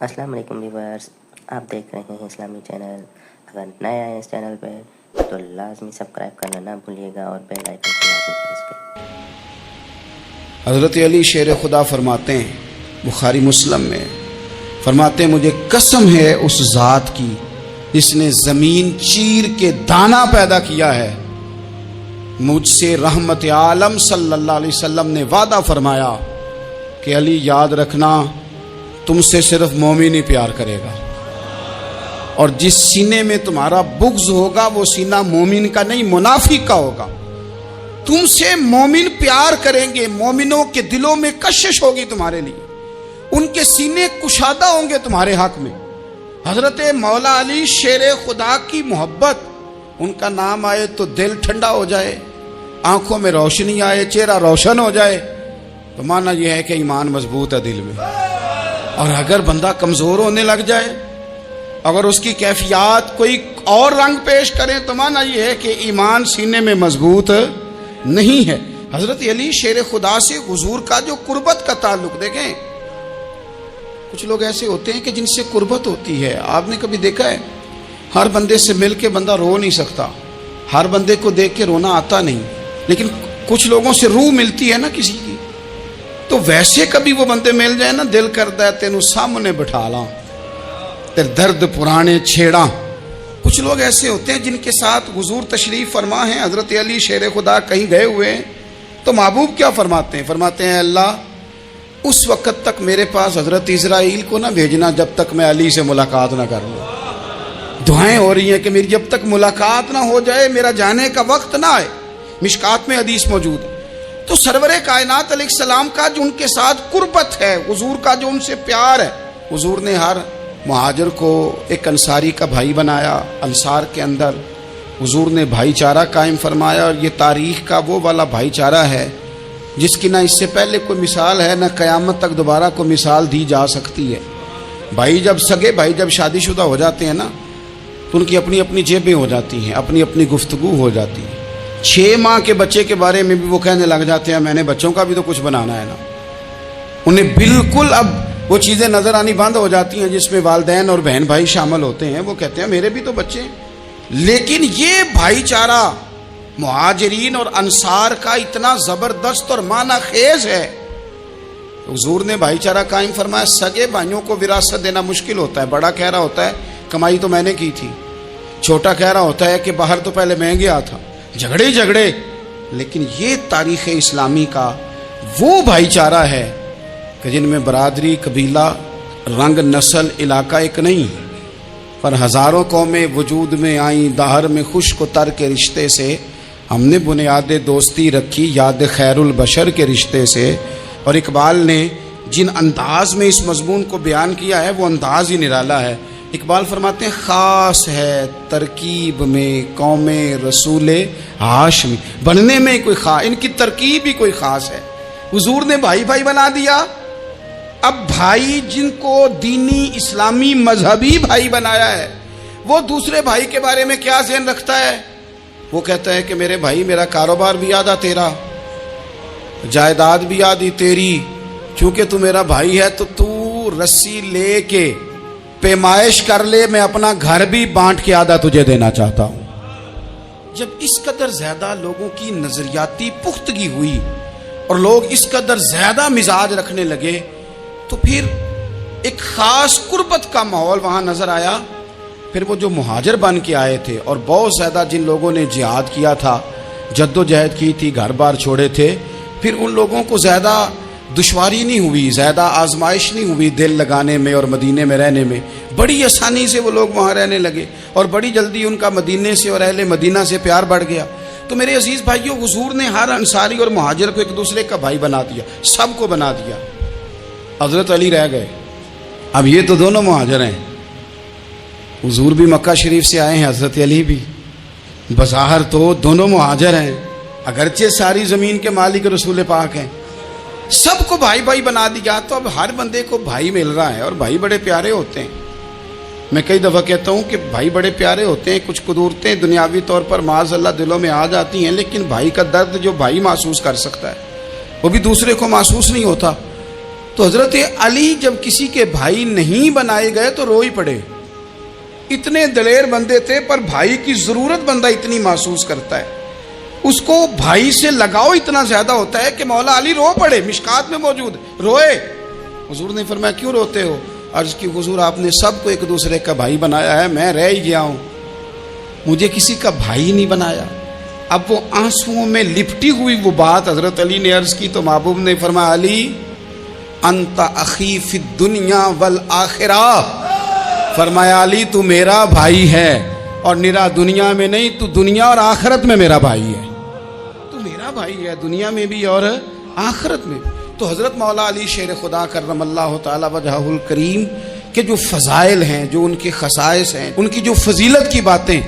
السلام علیکم ویورز، آپ دیکھ رہے ہیں اسلامی چینل۔ اگر نئے آئے اس چینل پہ تو لازمی سبسکرائب کرنا نہ بھولیے گا اور بیل آئکن کو لازمی پریس کریں۔ حضرت علی شیر خدا فرماتے ہیں بخاری مسلم میں، فرماتے ہیں مجھے قسم ہے اس ذات کی جس نے زمین چیر کے دانہ پیدا کیا ہے، مجھ سے رحمت عالم صلی اللہ علیہ وسلم نے وعدہ فرمایا کہ علی یاد رکھنا تم سے صرف مومن ہی پیار کرے گا، اور جس سینے میں تمہارا بغض ہوگا وہ سینہ مومن کا نہیں منافق کا ہوگا۔ تم سے مومن پیار کریں گے، مومنوں کے دلوں میں کشش ہوگی تمہارے لیے، ان کے سینے کشادہ ہوں گے تمہارے حق میں۔ حضرت مولا علی شیر خدا کی محبت، ان کا نام آئے تو دل ٹھنڈا ہو جائے، آنکھوں میں روشنی آئے، چہرہ روشن ہو جائے، تو مانا یہ ہے کہ ایمان مضبوط ہے دل میں۔ اور اگر بندہ کمزور ہونے لگ جائے، اگر اس کی کیفیات کوئی اور رنگ پیش کریں، تو مانا یہ ہے کہ ایمان سینے میں مضبوط نہیں ہے۔ حضرت علی شیر خدا سے حضور کا جو قربت کا تعلق دیکھیں، کچھ لوگ ایسے ہوتے ہیں کہ جن سے قربت ہوتی ہے، آپ نے کبھی دیکھا ہے ہر بندے سے مل کے بندہ رو نہیں سکتا، ہر بندے کو دیکھ کے رونا آتا نہیں، لیکن کچھ لوگوں سے روح ملتی ہے نا کسی کی، تو ویسے کبھی وہ بندے مل جائے نا، دل کرتا ہے تینوں سامنے بٹھا لاں، تیرے درد پرانے چھیڑاں۔ کچھ لوگ ایسے ہوتے ہیں جن کے ساتھ حضور تشریف فرما ہیں، حضرت علی شیر خدا کہیں گئے ہوئے ہیں، تو محبوب کیا فرماتے ہیں؟ فرماتے ہیں اللہ اس وقت تک میرے پاس حضرت اسرائیل کو نہ بھیجنا جب تک میں علی سے ملاقات نہ کر لوں۔ دعائیں ہو رہی ہیں کہ میری جب تک ملاقات نہ ہو جائے، میرا جانے کا وقت نہ آئے۔ مشکات میں حدیث موجود ہے۔ تو سرور کائنات علیہ السلام کا جو ان کے ساتھ قربت ہے، حضور کا جو ان سے پیار ہے، حضور نے ہر مہاجر کو ایک انصاری کا بھائی بنایا، انصار کے اندر حضور نے بھائی چارہ قائم فرمایا، اور یہ تاریخ کا وہ والا بھائی چارہ ہے جس کی نہ اس سے پہلے کوئی مثال ہے، نہ قیامت تک دوبارہ کوئی مثال دی جا سکتی ہے۔ بھائی جب سگے بھائی جب شادی شدہ ہو جاتے ہیں نا، تو ان کی اپنی اپنی جیبیں ہو جاتی ہیں، اپنی اپنی گفتگو ہو جاتی ہے۔ 6 ماہ کے بچے کے بارے میں بھی وہ کہنے لگ جاتے ہیں میں نے بچوں کا بھی تو کچھ بنانا ہے نا۔ انہیں بالکل اب وہ چیزیں نظر آنی بند ہو جاتی ہیں جس میں والدین اور بہن بھائی شامل ہوتے ہیں، وہ کہتے ہیں میرے بھی تو بچے ہیں۔ لیکن یہ بھائی چارہ مہاجرین اور انصار کا اتنا زبردست اور معنی خیز ہے، حضور نے بھائی چارہ قائم فرمایا۔ سگے بھائیوں کو وراثت دینا مشکل ہوتا ہے، بڑا کہہ رہا ہوتا ہے کمائی تو میں نے کی تھی، چھوٹا کہہ رہا ہوتا ہے کہ باہر تو پہلے میں گیا تھا، جھگڑے، لیکن یہ تاریخ اسلامی کا وہ بھائی چارہ ہے کہ جن میں برادری، قبیلہ، رنگ، نسل، علاقہ ایک نہیں، پر ہزاروں قومیں وجود میں آئیں، دہر میں خشک و تر کے رشتے سے ہم نے بنیاد دوستی رکھی، یاد خیر البشر کے رشتے سے۔ اور اقبال نے جن انداز میں اس مضمون کو بیان کیا ہے وہ انداز ہی نرالا ہے۔ اقبال فرماتے ہیں خاص ہے ترکیب میں قوم رسول ہاشمی، بننے میں کوئی خاص، ان کی ترکیب ہی کوئی خاص ہے۔ حضور نے بھائی بھائی بنا دیا۔ اب بھائی جن کو دینی اسلامی مذہبی بھائی بنایا ہے، وہ دوسرے بھائی کے بارے میں کیا ذہن رکھتا ہے؟ وہ کہتا ہے کہ میرے بھائی میرا کاروبار بھی آدھا تیرا، جائیداد بھی آدھی تیری، چونکہ تو میرا بھائی ہے تو تو رسی لے کے پیمائش کر لے، میں اپنا گھر بھی بانٹ کے آدھا تجھے دینا چاہتا ہوں۔ جب اس قدر زیادہ لوگوں کی نظریاتی پختگی ہوئی اور لوگ اس قدر زیادہ مزاج رکھنے لگے، تو پھر ایک خاص قربت کا ماحول وہاں نظر آیا۔ پھر وہ جو مہاجر بن کے آئے تھے اور بہت زیادہ جن لوگوں نے جہاد کیا تھا، جد و جہد کی تھی، گھر بار چھوڑے تھے، پھر ان لوگوں کو زیادہ دشواری نہیں ہوئی، زیادہ آزمائش نہیں ہوئی دل لگانے میں اور مدینے میں رہنے میں، بڑی آسانی سے وہ لوگ وہاں رہنے لگے، اور بڑی جلدی ان کا مدینے سے اور اہل مدینہ سے پیار بڑھ گیا۔ تو میرے عزیز بھائیوں، حضور نے ہر انصاری اور مہاجر کو ایک دوسرے کا بھائی بنا دیا، سب کو بنا دیا۔ حضرت علی رہ گئے، اب یہ تو دونوں مہاجر ہیں، حضور بھی مکہ شریف سے آئے ہیں، حضرت علی بھی، بظاہر تو دونوں مہاجر ہیں، اگرچہ ساری زمین کے مالک رسول پاک ہیں، سب کو بھائی بھائی بنا دیا۔ تو اب ہر بندے کو بھائی مل رہا ہے، اور بھائی بڑے پیارے ہوتے ہیں۔ میں کئی دفعہ کہتا ہوں کہ بھائی بڑے پیارے ہوتے ہیں، کچھ قدورتیں دنیاوی طور پر معاذ اللہ دلوں میں آ جاتی ہیں، لیکن بھائی کا درد جو بھائی محسوس کر سکتا ہے وہ بھی دوسرے کو محسوس نہیں ہوتا۔ تو حضرت علی جب کسی کے بھائی نہیں بنائے گئے تو رو ہی پڑے. اتنے دلیر بندے تھے، پر بھائی کی ضرورت بندہ اتنی محسوس کرتا ہے، اس کو بھائی سے لگاؤ اتنا زیادہ ہوتا ہے کہ مولا علی رو پڑے. مشکات میں موجود روئے. حضور نے فرمایا کیوں روتے ہو؟ عرض کی حضور آپ نے سب کو ایک دوسرے کا بھائی بنایا ہے، میں رہ ہی گیا ہوں، مجھے کسی کا بھائی نہیں بنایا. اب وہ آنسوؤں میں لپٹی ہوئی وہ بات حضرت علی نے عرض کی تو محبوب نے فرمایا علی انت اخی فی الدنیا والآخرہ. فرمایا علی تو میرا بھائی ہے، اور نرا دنیا میں نہیں، تو دنیا اور آخرت میں میرا بھائی ہے. تو میرا بھائی ہے دنیا میں بھی اور آخرت میں. تو حضرت مولا علی شیر خدا کرم اللہ تعالی وجہہ الکریم کے جو فضائل ہیں، جو ان کے خصائص ہیں، ان کی جو فضیلت کی باتیں،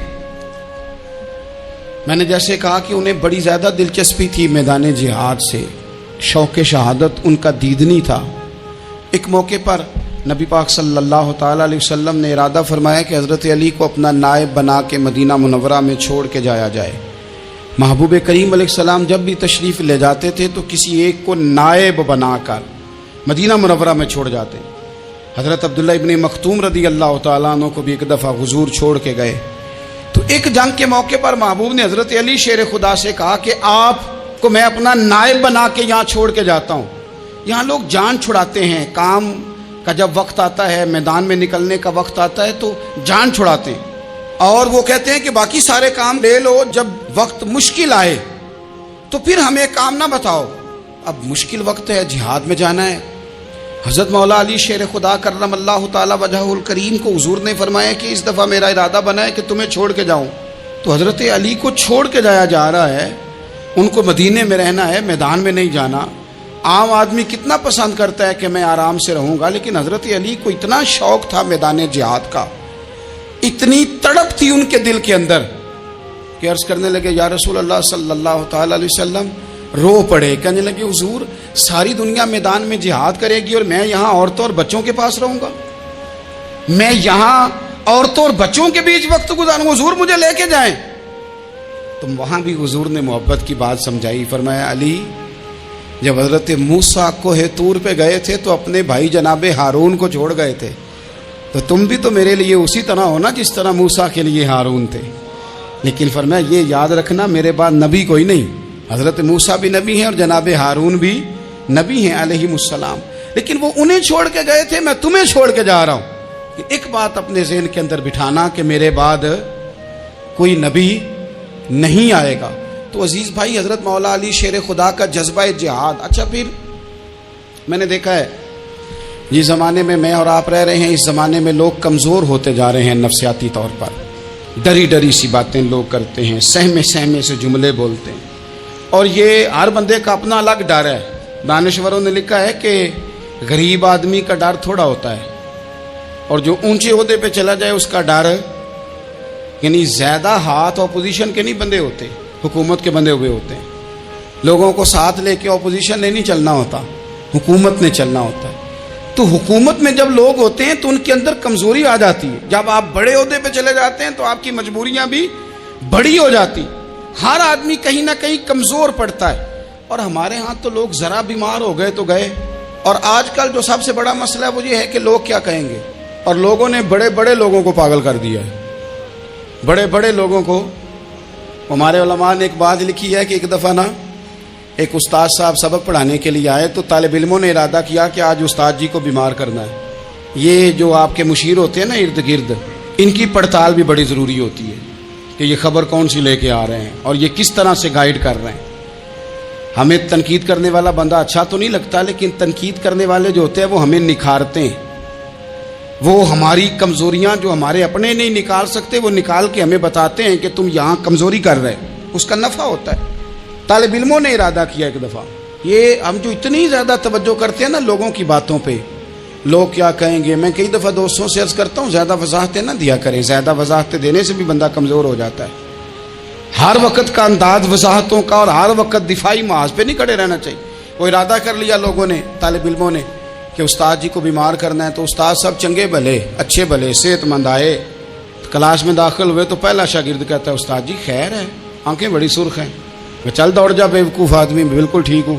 میں نے جیسے کہا کہ انہیں بڑی زیادہ دلچسپی تھی میدان جہاد سے، شوق شہادت ان کا دیدنی تھا. ایک موقع پر نبی پاک صلی اللہ تعالی علیہ وسلم نے ارادہ فرمایا کہ حضرت علی کو اپنا نائب بنا کے مدینہ منورہ میں چھوڑ کے جایا جائے. محبوب کریم علیہ السلام جب بھی تشریف لے جاتے تھے تو کسی ایک کو نائب بنا کر مدینہ منورہ میں چھوڑ جاتے. حضرت عبداللہ ابن مختوم رضی اللہ تعالیٰ عنہ کو بھی ایک دفعہ حضور چھوڑ کے گئے. تو ایک جنگ کے موقع پر محبوب نے حضرت علی شیر خدا سے کہا کہ آپ کو میں اپنا نائب بنا کے یہاں چھوڑ کے جاتا ہوں. یہاں لوگ جان چھڑاتے ہیں، کام کا جب وقت آتا ہے، میدان میں نکلنے کا وقت آتا ہے تو جان چھڑاتے ہیں، اور وہ کہتے ہیں کہ باقی سارے کام لے لو، جب وقت مشکل آئے تو پھر ہمیں کام نہ بتاؤ. اب مشکل وقت ہے، جہاد میں جانا ہے. حضرت مولا علی شیر خدا کرم اللہ تعالی وجہہ الکریم کو حضور نے فرمایا کہ اس دفعہ میرا ارادہ بنا ہے کہ تمہیں چھوڑ کے جاؤں. تو حضرت علی کو چھوڑ کے جایا جا رہا ہے، ان کو مدینے میں رہنا ہے، میدان میں نہیں جانا. عام آدمی کتنا پسند کرتا ہے کہ میں آرام سے رہوں گا، لیکن حضرت علی کو اتنا شوق تھا میدان جہاد کا، اتنی تڑپ تھی ان کے دل کے اندر کہ عرض کرنے لگے یا رسول اللہ صلی اللہ تعالی علیہ وسلم. رو پڑے، کہنے لگے حضور ساری دنیا میدان میں جہاد کرے گی اور میں یہاں عورتوں اور بچوں کے پاس رہوں گا، میں یہاں عورتوں اور بچوں کے بیچ وقت گزاروں، حضور مجھے لے کے جائیں. تو وہاں بھی حضور نے محبت کی بات سمجھائی. فرمایا علی جب حضرت موسیٰ کوہ طور پہ گئے تھے تو اپنے بھائی جناب ہارون کو چھوڑ گئے تھے، تو تم بھی تو میرے لیے اسی طرح ہونا جس طرح موسیٰ کے لیے ہارون تھے. لیکن فرمایا یہ یاد رکھنا میرے بعد نبی کوئی نہیں، حضرت موسیٰ بھی نبی ہیں اور جناب ہارون بھی نبی ہیں علیہم السلام، لیکن وہ انہیں چھوڑ کے گئے تھے، میں تمہیں چھوڑ کے جا رہا ہوں. ایک بات اپنے ذہن کے اندر بٹھانا کہ میرے بعد کوئی نبی نہیں آئے گا. تو عزیز بھائی حضرت مولا علی شیر خدا کا جذبہ جہاد. اچھا پھر میں نے دیکھا ہے جس زمانے میں میں اور آپ رہ رہے ہیں، اس زمانے میں لوگ کمزور ہوتے جا رہے ہیں نفسیاتی طور پر. ڈری ڈری سی باتیں لوگ کرتے ہیں، سہمے سہمے سے جملے بولتے ہیں، اور یہ ہر بندے کا اپنا الگ ڈر ہے. دانشوروں نے لکھا ہے کہ غریب آدمی کا ڈر تھوڑا ہوتا ہے، اور جو اونچے عہدے پہ چلا جائے اس کا ڈر، یعنی زیادہ ہاتھ اپوزیشن کے نہیں بندے ہوتے، حکومت کے بندے ہوئے ہوتے ہیں. لوگوں کو ساتھ لے کے اپوزیشن نے نہیں چلنا ہوتا، حکومت نے چلنا ہوتا ہے. تو حکومت میں جب لوگ ہوتے ہیں تو ان کے اندر کمزوری آ جاتی ہے. جب آپ بڑے عہدے پہ چلے جاتے ہیں تو آپ کی مجبوریاں بھی بڑی ہو جاتی. ہر آدمی کہیں نہ کہیں کمزور پڑتا ہے. اور ہمارے ہاں تو لوگ ذرا بیمار ہو گئے تو گئے. اور آج کل جو سب سے بڑا مسئلہ ہے وہ یہ ہے کہ لوگ کیا کہیں گے، اور لوگوں نے بڑے بڑے لوگوں کو پاگل کر دیا ہے. بڑے بڑے لوگوں کو. ہمارے علماء نے ایک بات لکھی ہے کہ ایک دفعہ نا ایک استاد صاحب سبق پڑھانے کے لیے آئے تو طالب علموں نے ارادہ کیا کہ آج استاد جی کو بیمار کرنا ہے. یہ جو آپ کے مشیر ہوتے ہیں نا ارد گرد، ان کی پڑتال بھی بڑی ضروری ہوتی ہے کہ یہ خبر کون سی لے کے آ رہے ہیں اور یہ کس طرح سے گائیڈ کر رہے ہیں. ہمیں تنقید کرنے والا بندہ اچھا تو نہیں لگتا، لیکن تنقید کرنے والے جو ہوتے ہیں وہ ہمیں نکھارتے ہیں. وہ ہماری کمزوریاں جو ہمارے اپنے نہیں نکال سکتے وہ نکال کے ہمیں بتاتے ہیں کہ تم یہاں کمزوری کر رہے، اس کا نفع ہوتا ہے. طالب علموں نے ارادہ کیا ایک دفعہ، یہ ہم جو اتنی زیادہ توجہ کرتے ہیں نا لوگوں کی باتوں پہ، لوگ کیا کہیں گے. میں کئی دفعہ دوستوں سے عرض کرتا ہوں زیادہ وضاحتیں نہ دیا کریں، زیادہ وضاحتیں دینے سے بھی بندہ کمزور ہو جاتا ہے. ہر وقت کا انداز وضاحتوں کا اور ہر وقت دفاعی محاذ پہ نہیں کھڑے رہنا چاہیے. وہ ارادہ کر لیا لوگوں نے، طالب علموں نے، کہ استاد جی کو بیمار کرنا ہے. تو استاد سب چنگے بھلے اچھے بھلے صحت مند آئے، کلاس میں داخل ہوئے تو پہلا شاگرد کہتا ہے استاد جی خیر ہے، آنکھیں بڑی سرخ ہیں. میں چل دوڑ جا بیوقوف آدمی، بالکل ٹھیک ہوں.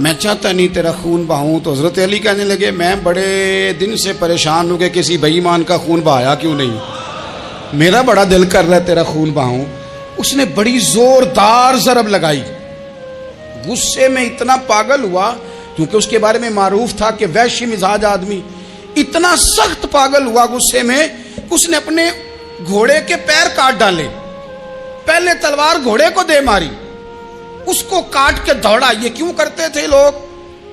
میں چاہتا نہیں تیرا خون بہاؤں. تو حضرت علی کہنے لگے میں بڑے دن سے پریشان ہوں کہ کسی بے ایمان کا خون بہایا کیوں نہیں, میرا بڑا دل کر رہا ہے تیرا خون بہاؤں. اس نے بڑی زوردار ضرب لگائی, غصے میں اتنا پاگل ہوا, کیونکہ اس کے بارے میں معروف تھا کہ وحشی مزاج آدمی, اتنا سخت پاگل ہوا غصے میں, اس نے اپنے گھوڑے کے پیر کاٹ ڈالے. پہلے تلوار گھوڑے کو دے ماری, اس کو کاٹ کے دوڑا. یہ کیوں کرتے تھے لوگ,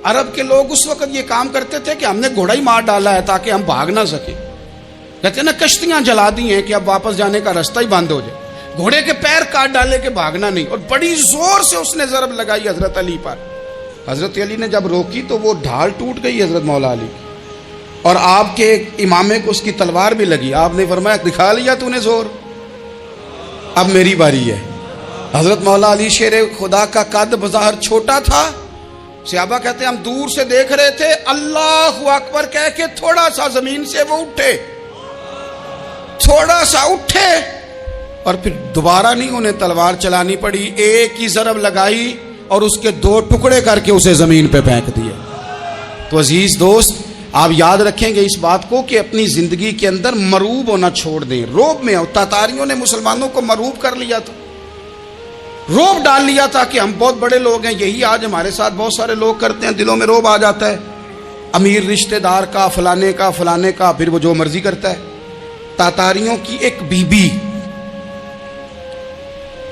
عرب کے لوگ اس وقت یہ کام کرتے تھے کہ ہم نے گھوڑا ہی مار ڈالا ہے تاکہ ہم بھاگ نہ سکیں. کہتے ہیں نا کشتیاں جلا دی ہیں کہ اب واپس جانے کا راستہ ہی بند ہو جائے. گھوڑے کے پیر کاٹ ڈالے کہ بھاگنا نہیں, اور بڑی زور سے اس نے ضرب لگائی حضرت علی پر. حضرت علی نے جب روکی تو وہ ڈھال ٹوٹ گئی حضرت مولا علی, اور آپ کے امامے کو اس کی تلوار بھی لگی. آپ نے فرمایا دکھا لیا تو نے زور, اب میری باری ہے. حضرت مولا علی شیر خدا کا قد بظاہر چھوٹا تھا. صحابہ کہتے ہیں ہم دور سے دیکھ رہے تھے, اللہ اکبر کہہ کے تھوڑا سا زمین سے وہ اٹھے, تھوڑا سا اٹھے, اور پھر دوبارہ نہیں انہیں تلوار چلانی پڑی. ایک ہی ضرب لگائی اور اس کے 2 ٹکڑے کر کے اسے زمین پہ پھینک دیے. تو عزیز دوست, آپ یاد رکھیں گے اس بات کو کہ اپنی زندگی کے اندر مروب ہونا چھوڑ دیں. روب میں تاتاریوں نے مسلمانوں کو مروب کر لیا تھا, روب ڈال لیا تھا کہ ہم بہت بڑے لوگ ہیں. یہی آج ہمارے ساتھ بہت سارے لوگ کرتے ہیں, دلوں میں روب آ جاتا ہے, امیر رشتہ دار کا, فلانے کا, فلانے کا, پھر وہ جو مرضی کرتا ہے. تاتاریوں کی ایک بی بی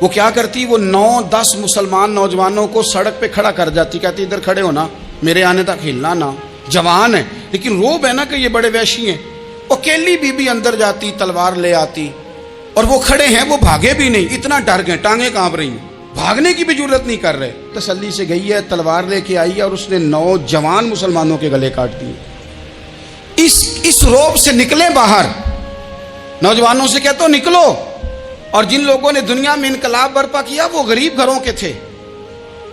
وہ کیا کرتی, وہ 9-10 مسلمان نوجوانوں کو سڑک پہ کھڑا کر جاتی, کہتی ادھر کھڑے ہونا, میرے آنے تک ہلنا نہ. جوان ہے لیکن روب ہے نا کہ یہ بڑے وحشی ہیں. اکیلی بی بی اندر جاتی, تلوار لے آتی, اور وہ کھڑے ہیں, وہ بھاگے بھی نہیں, اتنا ڈر گئے, ٹانگیں کانپ رہی ہیں, بھاگنے کی بھی جرت نہیں کر رہے. تسلی سے گئی ہے, تلوار لے کے آئی ہے, اور اس نے 9 جوان مسلمانوں کے گلے کاٹ دیے. اس روب سے نکلیں باہر. نوجوانوں سے کہتا ہوں نکلو. اور جن لوگوں نے دنیا میں انقلاب برپا کیا وہ غریب گھروں کے تھے,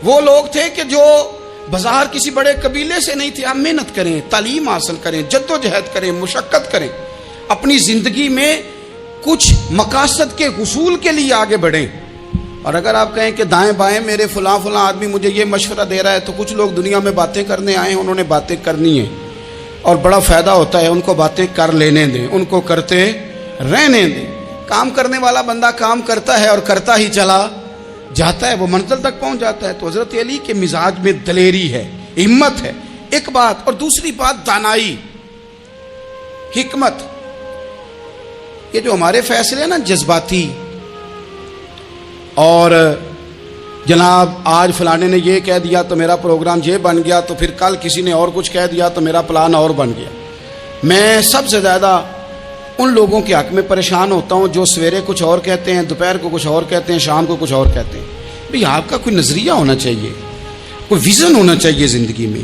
وہ لوگ تھے کہ جو بظاہر کسی بڑے قبیلے سے نہیں تھے. آپ محنت کریں, تعلیم حاصل کریں, جدوجہد کریں, مشقت کریں, اپنی زندگی میں کچھ مقاصد کے حصول کے لیے آگے بڑھیں. اور اگر آپ کہیں کہ دائیں بائیں میرے فلاں آدمی مجھے یہ مشورہ دے رہا ہے, تو کچھ لوگ دنیا میں باتیں کرنے آئے ہیں, انہوں نے باتیں کرنی ہیں اور بڑا فائدہ ہوتا ہے, ان کو باتیں کر لینے دیں, ان کو کرتے رہنے دیں. کام کرنے والا بندہ کام کرتا ہے اور کرتا ہی چلا جاتا ہے, وہ منزل تک پہنچ جاتا ہے. تو حضرت علی کے مزاج میں دلیری ہے, ہمت ہے, ایک بات. اور دوسری بات دانائی, حکمت. یہ جو ہمارے فیصلے ہیں نا جذباتی, اور جناب آج فلانے نے یہ کہہ دیا تو میرا پروگرام یہ بن گیا, تو پھر کل کسی نے اور کچھ کہہ دیا تو میرا پلان اور بن گیا. میں سب سے زیادہ ان لوگوں کے حق میں پریشان ہوتا ہوں جو سویرے کچھ اور کہتے ہیں, دوپہر کو کچھ اور کہتے ہیں, شام کو کچھ اور کہتے ہیں. بھئی آپ کا کوئی نظریہ ہونا چاہیے, کوئی ویژن ہونا چاہیے زندگی میں,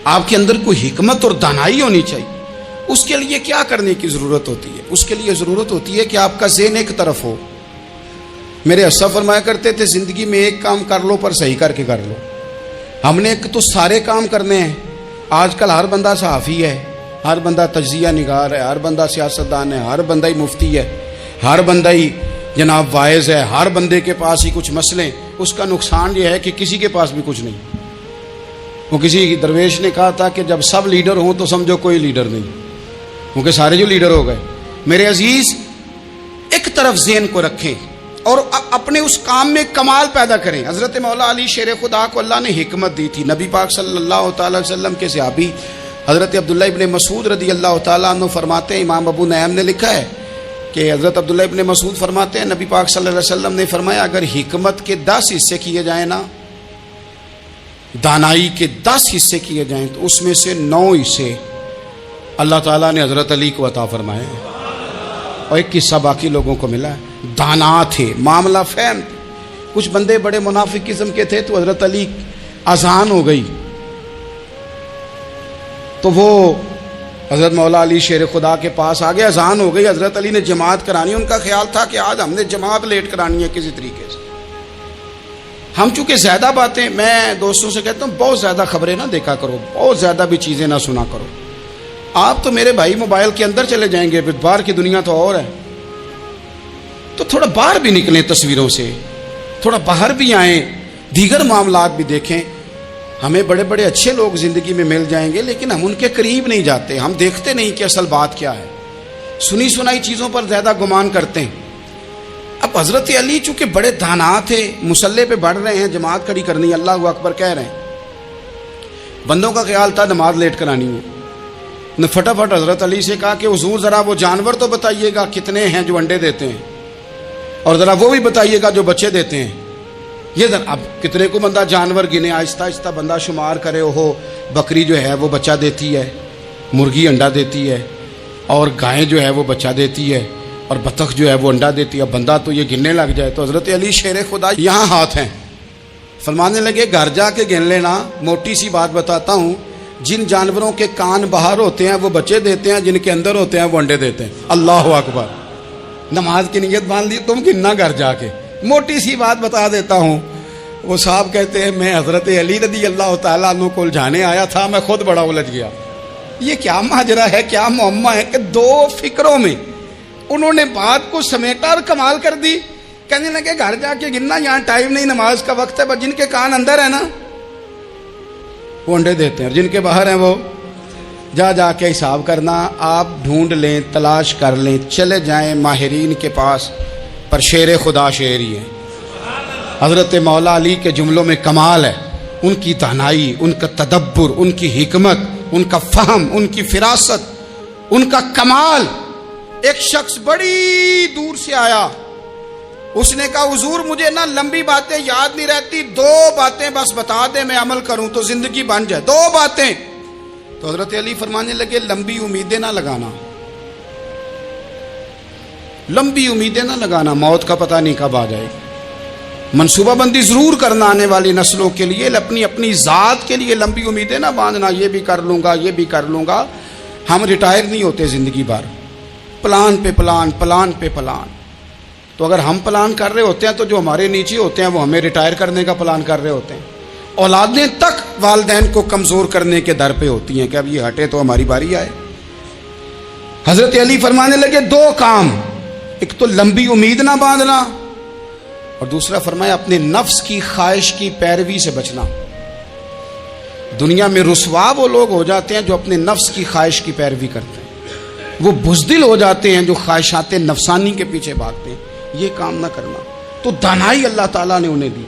آپ کے اندر کوئی حکمت اور دانائی ہونی چاہیے. اس کے لیے کیا کرنے کی ضرورت ہوتی ہے؟ اس کے لیے ضرورت ہوتی ہے کہ آپ کا ذہن ایک طرف ہو. میرے اسا فرمایا کرتے تھے زندگی میں ایک کام کر لو پر صحیح کر کے کر لو. ہم نے ایک تو سارے کام کرنے ہیں. آج کل ہر بندہ صحافی ہے, ہر بندہ تجزیہ نگار ہے, ہر بندہ سیاستدان ہے, ہر بندہ ہی مفتی ہے, ہر بندہ ہی جناب واعظ ہے, ہر بندے کے پاس ہی کچھ مسئلے. اس کا نقصان یہ ہے کہ کسی کے پاس بھی کچھ نہیں. وہ کسی درویش نے کہا تھا کہ جب سب لیڈر ہوں تو سمجھو کوئی لیڈر نہیں, کیونکہ سارے جو لیڈر ہو گئے. میرے عزیز, ایک طرف ذہن کو رکھیں اور اپنے اس کام میں کمال پیدا کریں. حضرت مولا علی شیر خدا کو اللہ نے حکمت دی تھی. نبی پاک صلی اللہ تعالی وسلم کے صحابی حضرت عبداللہ ابن مسعود رضی اللہ تعالیٰ عنہ فرماتے ہیں, امام ابو نعیم نے لکھا ہے کہ حضرت عبداللہ ابن مسعود فرماتے ہیں نبی پاک صلی اللہ علیہ وسلم نے فرمایا اگر حکمت کے 10 حصے کیے جائیں نا, دانائی کے 10 حصے کیے جائیں, تو اس میں سے 9 حصے اللہ تعالیٰ نے حضرت علی کو عطا فرمائے ہیں, اور ایک حصہ باقی لوگوں کو ملا ہے. دانا تھے, معاملہ فہم تھے. کچھ بندے بڑے منافق قسم کے تھے, تو حضرت علی اذان ہو گئی تو وہ حضرت مولا علی شیر خدا کے پاس آ گئے. اذان ہو گئی, حضرت علی نے جماعت کرانی. ان کا خیال تھا کہ آج ہم نے جماعت لیٹ کرانی ہے کسی طریقے سے. ہم چونکہ زیادہ باتیں, میں دوستوں سے کہتا ہوں بہت زیادہ خبریں نہ دیکھا کرو, بہت زیادہ بھی چیزیں نہ سنا کرو. آپ تو میرے بھائی موبائل کے اندر چلے جائیں گے, پھر باہر کی دنیا تو اور ہے. تو تھوڑا باہر بھی نکلیں تصویروں سے, تھوڑا باہر بھی آئیں, دیگر معاملات بھی دیکھیں. ہمیں بڑے بڑے اچھے لوگ زندگی میں مل جائیں گے لیکن ہم ان کے قریب نہیں جاتے, ہم دیکھتے نہیں کہ اصل بات کیا ہے, سنی سنائی چیزوں پر زیادہ گمان کرتے ہیں. اب حضرت علی چونکہ بڑے دانا تھے, مصلے پہ بڑھ رہے ہیں, جماعت کھڑی کرنی, اللہ اکبر کہہ رہے ہیں, بندوں کا خیال تھا نماز لیٹ کرانی ہے, نے فٹافٹ حضرت علی سے کہا کہ حضور ذرا وہ جانور تو بتائیے گا کتنے ہیں جو انڈے دیتے ہیں, اور ذرا وہ بھی بتائیے گا جو بچے دیتے ہیں. یہ ذرا اب کتنے کو بندہ جانور گنے, آہستہ آہستہ بندہ شمار کرے, وہ بکری جو ہے وہ بچہ دیتی ہے, مرغی انڈا دیتی ہے, اور گائیں جو ہے وہ بچہ دیتی ہے, اور بطخ جو ہے وہ انڈا دیتی ہے. بندہ تو یہ گننے لگ جائے. تو حضرت علی شیر خدا یہاں ہاتھ ہیں, فرمانے لگے گھر جا کے گن لینا, موٹی سی بات بتاتا ہوں, جن جانوروں کے کان باہر ہوتے ہیں وہ بچے دیتے ہیں, جن کے اندر ہوتے ہیں وہ انڈے دیتے ہیں. اللہ اکبر. نماز کی نیت باندھ لی, تم گننا گھر جا کے. موٹی سی بات بتا دیتا ہوں. وہ صاحب کہتے ہیں میں حضرت علی رضی اللہ تعالیٰ عنہ کو الجھانے آیا تھا, میں خود بڑا الجھ گیا. یہ کیا ماجرا ہے, کیا معمہ ہے کہ دو فکروں میں انہوں نے بات کو سمیٹا اور کمال کر دی. کہنے لگے گھر جا کے گننا, یہاں ٹائم نہیں, نماز کا وقت ہے, بس جن کے کان اندر ہے نا وہ انڈے دیتے ہیں, اور جن کے باہر ہیں وہ جا کے حساب کرنا. آپ ڈھونڈ لیں, تلاش کر لیں, چلے جائیں ماہرین کے پاس, پر شیر خدا شیر ہی ہے. حضرت مولا علی کے جملوں میں کمال ہے, ان کی دانائی, ان کا تدبر, ان کی حکمت, ان کا فہم, ان کی فراست, ان کا کمال. ایک شخص بڑی دور سے آیا, اس نے کہا حضور مجھے نا لمبی باتیں یاد نہیں رہتی, 2 باتیں بس بتا دیں میں عمل کروں تو زندگی بن جائے, 2 باتیں. تو حضرت علی فرمانے لگے لمبی امیدیں نہ لگانا, لمبی امیدیں نہ لگانا, موت کا پتہ نہیں کب آ جائے. منصوبہ بندی ضرور کرنا آنے والی نسلوں کے لیے, اپنی ذات کے لیے لمبی امیدیں نہ باندھنا, یہ بھی کر لوں گا, یہ بھی کر لوں گا. ہم ریٹائر نہیں ہوتے زندگی بھر, پلان پہ پلان, پلان پہ پلان. تو اگر ہم پلان کر رہے ہوتے ہیں تو جو ہمارے نیچے ہوتے ہیں وہ ہمیں ریٹائر کرنے کا پلان کر رہے ہوتے ہیں. اولادیں تک والدین کو کمزور کرنے کے در پہ ہوتی ہیں کہ اب یہ ہٹے تو ہماری باری آئے. حضرت علی فرمانے لگے 2 کام, ایک تو لمبی امید نہ باندھنا, اور دوسرا فرمایا اپنے نفس کی خواہش کی پیروی سے بچنا. دنیا میں رسوا وہ لوگ ہو جاتے ہیں جو اپنے نفس کی خواہش کی پیروی کرتے ہیں, وہ بزدل ہو جاتے ہیں جو خواہشات نفسانی کے پیچھے بھاگتے ہیں. یہ کام نہ کرنا. تو دانائی اللہ تعالیٰ نے انہیں دی.